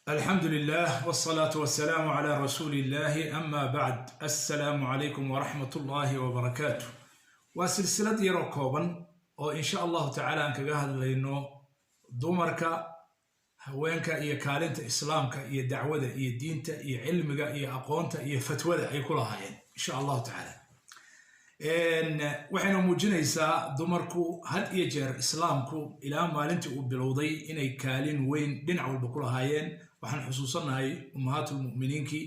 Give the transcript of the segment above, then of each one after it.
الحمد لله والصلاة والسلام على رسول الله أما بعد السلام عليكم ورحمة الله وبركاته وسلسلة يروكوبا وإن شاء الله تعالى أنك قاهد لأنه دومرك هوينك إيا كالنت إسلامك إيا دعوة إيا دينك إيا علمك إيا أقوانك إيا فتوى إيا كلها إن شاء الله تعالى waxaynu muujinaysaa dumarku had iyo jeer islaamku ilaa maalintii uu bilowday inay kaalin weyn dhinac walba ku lahaayeen waxaan xusuusanahay ummahatul mu'miniinkii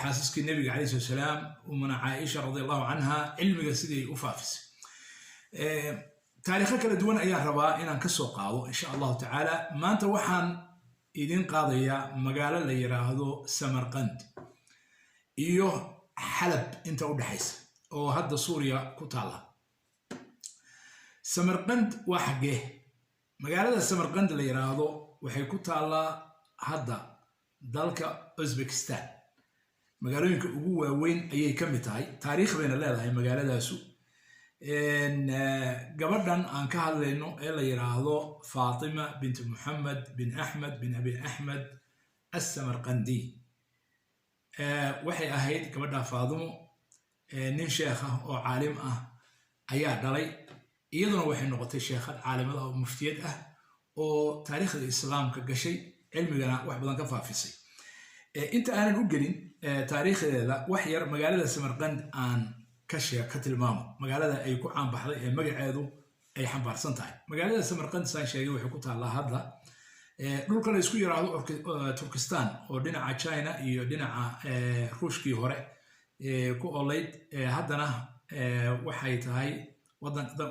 xaasaskii nabiga calayhi salaam umana Aisha radhiyallahu anha cilmiga sidii u faafisay taariikho kala duwan ayaan rabaa inaan ka soo qaado insha Allah taala maanta waxaan idin qaadayaa magaalo la yiraahdo Samarqand iyo Halab inta u dhaxaysa oo hadda Suuriya ku taala Samarqand waa xagee magaalada Samarqand la yiraahdo waxay ku taalaa hadda dalka Uzbekistan magaalooyinka ugu waaweyn ayay ka mid tahay taariikhdeena leedahay magaaladaasu gabadhan aan ka hadlayno ee la yiraahdo Fatima bint Muhammad bin Ahmed bin Abi Ahmed as-Samarqandi waxay ahayd gabadha Faadimo nin sheekh ah oo caalim ah ayaa dhalay iyaduna waxay noqotay sheekhad caalimada oo muftiyad ah oo taariikhda islaamka gashay cilmigana wax badan ka faafisay inta aanan u gelin taariikhdeeda wax yar magaalada Samarqand aan ka tilmaamo magaalada ay ku caan baxday ee magaceedu ay xambaarsan tahay magaalada Samarqand saan sheegay waxay ku taalaa hadda dhulka la isku yiraahdo Turkistan oo dhinaca China iyo dhinaca Ruushkii hore ku olayd haddana waxay tahay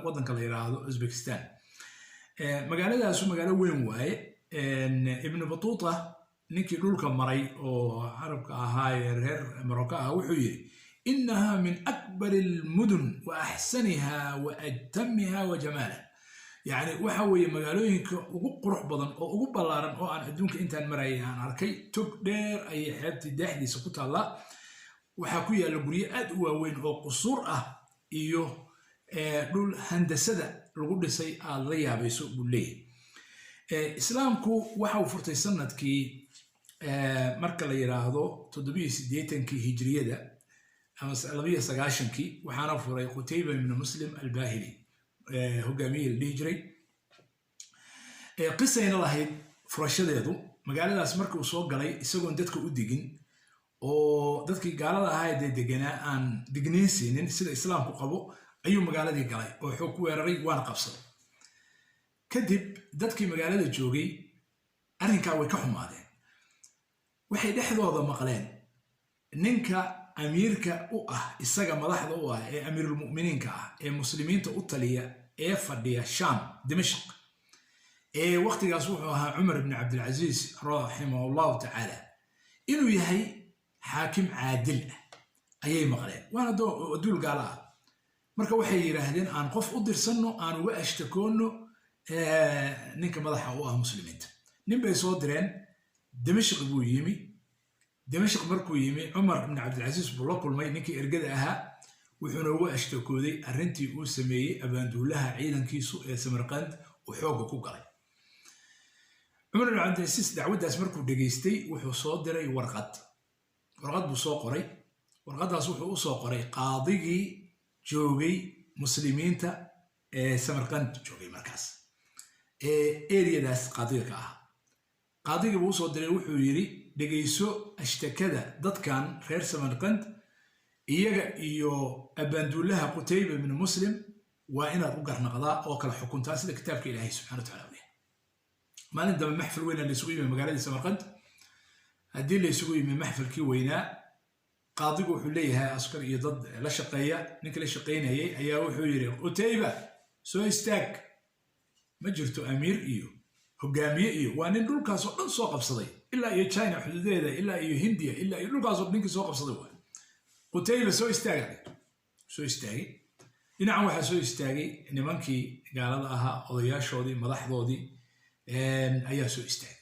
wadanka la yiraahdo Uzbekistan magaaladaas magaalo weyn waaye ibn Battuta ninkii dhulka maray oo carabka ahaa reer Marocco ah wuxuu yiri innaha min akbar almudun wa ahsaniha wa ajtamha wa jamala yani waxa weeye magaalooyinka ugu qurux badan oo ugu ballaaran oo aan adduunka intaan maray aan arkay tog dheer ay xeebtii dhexdiisa ku taala waxa ku yaala guryo aad u waaweyn oo qusuur ah iyo dhul handasada lagu dhisay aad la yaabayso buleey islaamku waxa uu furtay sanadkii marka la yiraahdo 780 hijriyada ama 290kii waxaana furay Qutayba ibn Muslim al-Bahili hogaamiye la hijray qisayna lahayd furashadeedu magaaladaas markii uu soo galay isagoo dadka u digin oo dadkii gaalada ahaa ee deganaa aan digniinsiinin sida islaamku qabo ayuu magaaladii galay oo xoog ku weeraray waana qabsaday kadib dadkii magaalada joogay arrinka way ka xumaadeen waxay dhexdooda maqleen ninka amiirka u ah isaga madaxda u ah ee amiirul mu'miniinka ah ee muslimiinta u taliya ee fadhiya Sham Dimashq ee waqtigaas wuxuu ahaa Umar ibn Abdul Aziz rahimahullah ta'ala inuu yahay حاكم عادل ayay maqleen waana duul gaala ah marka waxay yiraahdeen aan qof u dirsano aan uga ashtakoono ninka madaxa u ah muslimiinta nin bay soo direen Dimashq buu yimi Dimashq markuu yimi Umar ibn Abdul Aziz buu la kulmay ninkii ergada ahaa wuxuuna uga ashtakooday arrintii uu sameeyay abaanduulaha ciidankiisu ee Samarqand oo xoog ku galay Umar ibn Abdul Aziz dacwadaas markuu dhageystay wuxuu soo diray warqad buu soo qoray warqadaas wuxuu u soo qoray qaadigii joogay muslimiinta ee Samarqand joogay markaas areadaas qaadiga ah qaadigii buu soo diray wuxuu yiri dhageyso ashtakada dadkan reer Samarqand iyaga iyo abaanduulaha Qutayba ibn Muslim waa inaad u garnaqdaa oo kala xukuntaa sida kitaabka Ilaahay subhanahu wa ta'ala maalin dambe maxfil weyn la isugu yimid magaalada Samarqand haddii la isugu yimid maxfilkii weynaa qaadigu wuxuu leeyahay askar iyo dad la shaqeeya ninka la shaqeynayay ayaa wuxuu yiri Qutayba soo istaag ma jirto amiir iyo hogaamiye iyo waa nin dhulkaas oo dhan soo qabsaday ilaa iyo China xuduudeeda ilaa iyo Hindiya ilaa iyo dhulkaas oo ninkii soo qabsaday waa Qutayba soo istaagay dhinacan waxaa soo istaagay nimankii gaalada ahaa odayaashoodii madaxdoodii ayaa soo istaagay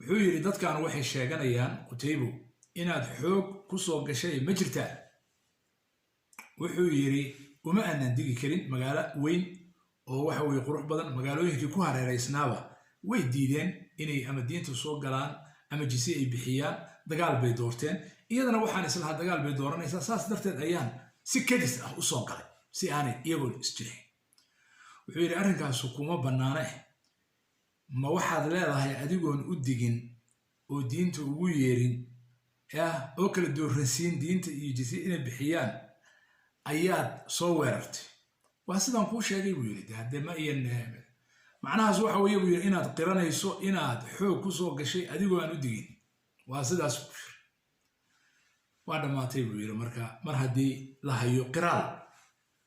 wuxuu yiri dadkan waxay sheeganayaan Qutayba inaad xoog ku soo gashay ma jirtaa wuxuu yiri uma aanan digi karin magaalo weyn oo waxa weey qurux badan magaalooyinkii ku hareereysnaaba way diideen inay ama diinta soo galaan ama jisi ay bixiyaan dagaal bay doorteen iyadana waxaan islahaa dagaal bay dooranaysaa saas darteed ayaan si kadis ah u soo galay si aanay iyagoo isjirayn wuxuu yidhi arrinkaasu kuma bannaane ma waxaad leedahay adigoon u digin oo diinta ugu yeerin oo kala dooransiin diinta iyo jisi inay bixiyaan ayaad soo weerartay waa sidaan kuu sheegay buu yidhi haddee ma iyan macnahaas waxa weeye buu yidhi inaad qiranayso inaad xoog ku soo gashay adigoo aan u digin waa sidaas waa dhammaatay buu yidhi marka mar haddii la hayo qiraal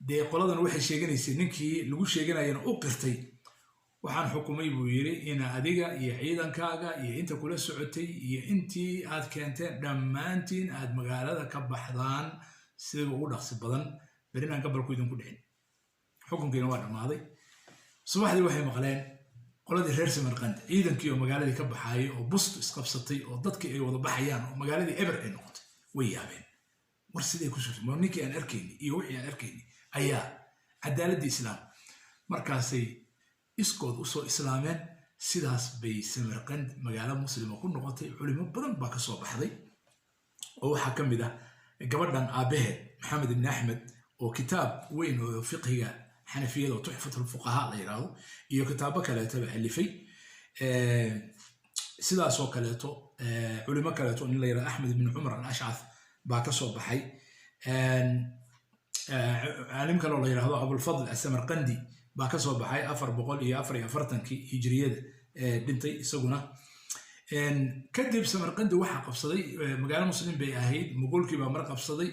dee qoladan waxay sheeganaysay ninkii lagu sheeganayana u qirtay waxaan xukumay buu yidhi in adiga iyo ciidankaaga iyo inta kula socotay iyo intii aad keenteen dhammaantiin aad magaalada ka baxdaan sida ugu dhaqsi badan berinaan gabalku idinku dhicin xukunkiina waa dhammaaday subaxdii waxay maqleen qoladii reer Samarqand ciidankii oo magaaladii ka baxaayay oo bustu isqabsatay oo dadkii ay wada baxayaan oo magaaladii eber ay noqotay way yaabeen war sidee ku soo ma ninkii aan arkayni iyo wixii aan arkayni ayaa cadaaladda islaam markaasay iskood u soo islaameen sidaas bay Samarqand magaalo muslima ku noqotay culimo badan baa ka soo baxday oo waxaa ka mid ah gabadhan aabaheed maxamed ibn axmed oo kitaab weyn oo fiqhiga xanafiyada oo tuxfatul fuqahaa la yiraahdo iyo kitaabo kaleeto ba alifay sidaas oo kaleeto culimo kaleeto in la yiraahdo axmed ibn umar al-ash'ath baa ka soo baxay caalim kale oo la yiraahdo abul fadl as-samarqandi baa ka soo baxay 444 hijriyada dhintay isaguna kadib Samarqand waxaa qabsaday magaalo muslim bay ahayd muqulkii baa mar qabsaday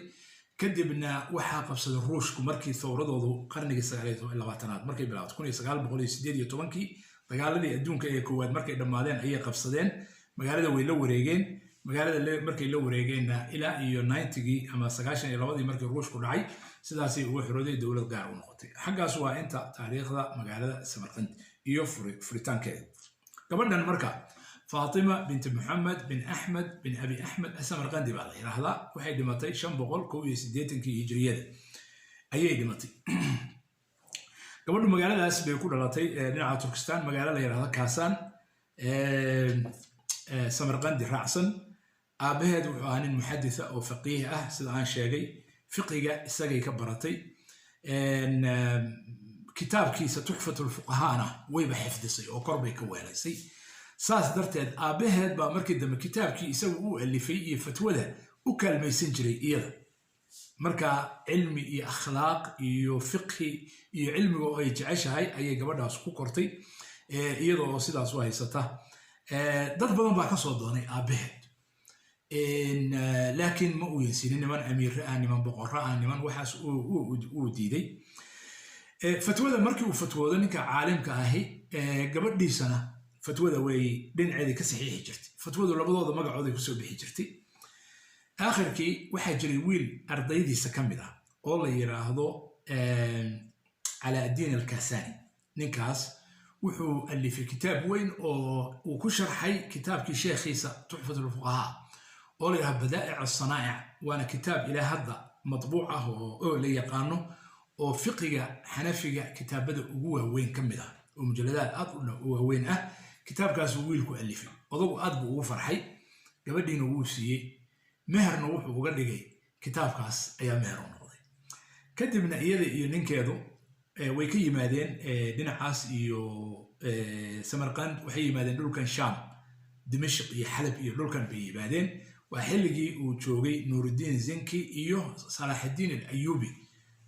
kadibna waxaa qabsaday ruushku markii thawradoodu qarnigii 19aad markay bilowday 1918 dagaaladii adduunka ee koowaad markay dhamaadeen ayay qabsadeen magaalada way la wareegeen magaalada markay la wareegeenna ilaa iyo 90gii ama 92dii markii ruushku dhacay sidaasay ugu xirooday dawlad gaar u noqotay xaggaas waa inta taariikhda magaalada Samarqand iyo furitaankeeda gabadhan marka فاطمة بنت محمد بن أحمد بن أبي أحمد السمرقندي بعد هذا وحي دمتي 560 هجرية أي دمتي قبل مقالة ناس بيقول لطي نرجع تركستان مقالة ليرها كاسان سمرقندي رأسا أبهد عن المحدثة أو فقيه سدعان شاقي فقيه الساقي كبرتي كتاب كيس تحفة الفقهاء ويبحفظي أو قربي كواليسي saas darteed aabaheed baa markii dambe kitaabkii isagu uu alifay iyo fatwada u kalmaysan jiray iyada marka cilmi iyo akhlaaq iyo fiqhi iyo cilmiga oo ay jeceshahay ayay gabadhaas ku kortay iyadoo sidaas u haysata dad badan baa ka soo doonay aabaheed laakiin ma uu yeesinin niman amiir ah niman boqor ah niman waxaas uu diiday fatwada markii uu fatwoodo ninka caalimka ahi gabadhiisana فتوى وي دين عادي كسحيح جرتي فتوى لبضوض ما قعدوا يكسوا بحي جرتي آخر كي واحد جري ويل أرضيدي سكملة والله يراهضو على الدين الكاساني نكاس وحو اللي في كتاب وين وكشر حي كتاب كي شيخ عيسى تحفة الفقهاء والله بدائع الصنائع وانا كتاب إلى هذا مطبوعه اللي يقانه وفقه حنفي كتاب بدأ قوة وين كملة ومجلدات أطول وين كتاب كاس ويلكو ألفي وضو أدبو وفرحي قبل نووسي مهر نوح وقال كتاب كاس أيام مهر ونوضي كتبنا إيادي ننكيدو ويكي مادين دينعاس إيو سمرقند وحي مادين دول كان شام دمشق إيو حلب إيو دول كان بي مادين وحلقي وجوغي نور الدين زنكي إيو صلاح الدين الأيوبي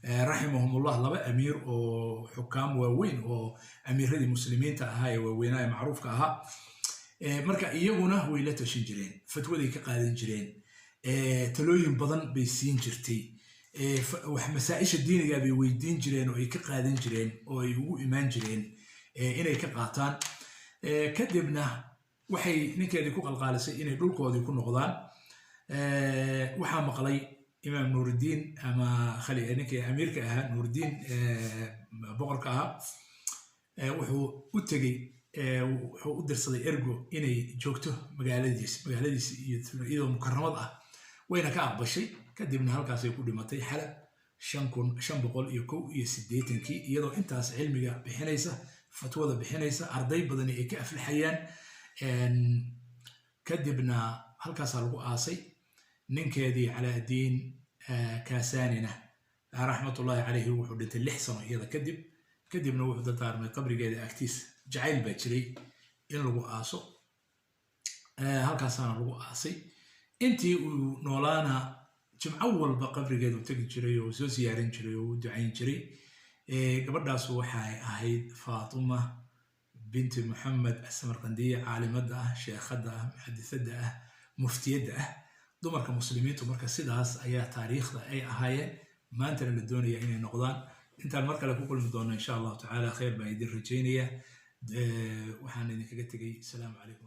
رحمهم الله لبا أمير وحكام ووين وأمير هذه المسلمين تاهاي وويناي معروف كاها مركا إيغونا ويلا تشين جرين فتوى دي كقادين جرين تلوين بدن بيسين جرتي ومسائش الدين بي ويدين جرين وي كقادين جرين ويو إيمان جرين إنay ka qaataan kadibna waxay ninkeedii ku qalqaalisay inay dhulkoodii ku noqdaan waxaa maqlay imaam nuuruddin ama khali ninkii amiirka ahaa nuuruddin boqorka ahaa wuxuu u tegey wuxuu u dirsaday ergo inay joogto magaaladiisa iyadoo mukarramad ah wayna ka aqbashay kadibna halkaasay ku dhimatay xalab 581 iyadoo intaas cilmiga bixinaysa fatwada bixinaysa arday badani ay ka aflaxayaan kadibna halkaasaa lagu aasay ninkeedii Calaa'iddiin Kaasaanina raxmatullaahi calayhi wuxuu dhintay 6 sano iyada kadibna wuxuu dardaarmay qabrigeeda agtiisa jacayl baa jiray in lagu aaso halkaasaana lagu aasay intii uu noolaana jimco walba qabrigeeda u tagi jiray oo soo siyaarin jiray oo u ducayn jiray gabadhaas waxay ahayd Faatuma binti Muhammad Samarqandiya caalimada ah sheekhada ah muxadisada ah muftiyada ah dumarka muslimiintu marka sidaas ayaa taariikhda ay ahaayeen maantana la doonaya inay noqdaan intaan mar kale ku kulmi doono insha Allah taala khayr baa idin rajaynaya waxaan idinkaga tagay assalaamu calaykum